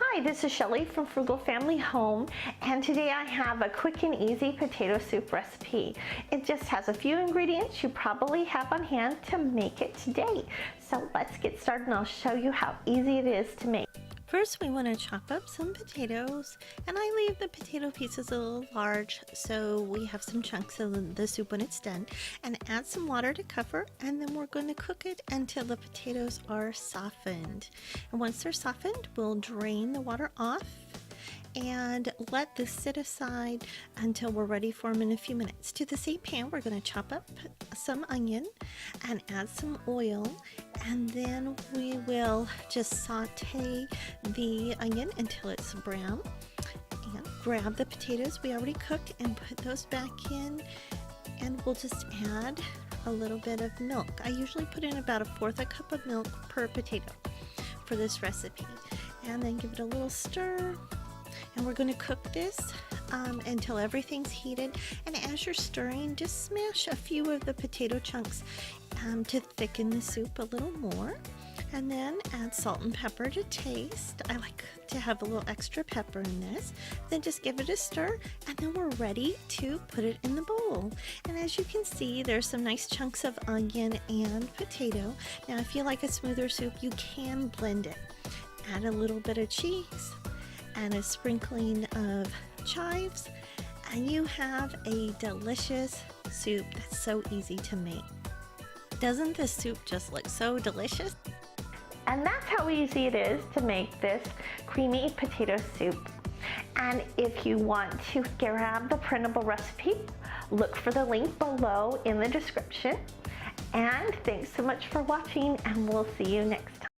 Hi, this is Shelley from Frugal Family Home, and today I have a quick and easy potato soup recipe. It just has a few ingredients you probably have on hand to make it today. So let's get started and I'll show you how easy it is to make. First, we want to chop up some potatoes, and I leave the potato pieces a little large so we have some chunks of the soup when it's done, and add some water to cover, and then we're going to cook it until the potatoes are softened. And once they're softened, we'll drain the water off and let this sit aside until we're ready for them in a few minutes. To the same pan, we're going to chop up some onion and add some oil, and then we will just saute the onion until it's brown, and grab the potatoes we already cooked and put those back in, and we'll just add a little bit of milk. I usually put in about 1/4 cup of milk per potato for this recipe, and then give it a little stir. And we're going to cook this until everything's heated, and as you're stirring, just smash a few of the potato chunks to thicken the soup a little more, and then add salt and pepper to taste. I like to have a little extra pepper in this. Then just give it a stir, and then we're ready to put it in the bowl. And as you can see, there's some nice chunks of onion and potato. Now if you like a smoother soup, you can blend it. Add a little bit of cheese and a sprinkling of chives, and you have a delicious soup that's so easy to make. Doesn't this soup just look so delicious? And that's how easy it is to make this creamy potato soup. And if you want to grab the printable recipe, look for the link below in the description. And thanks so much for watching, and we'll see you next time.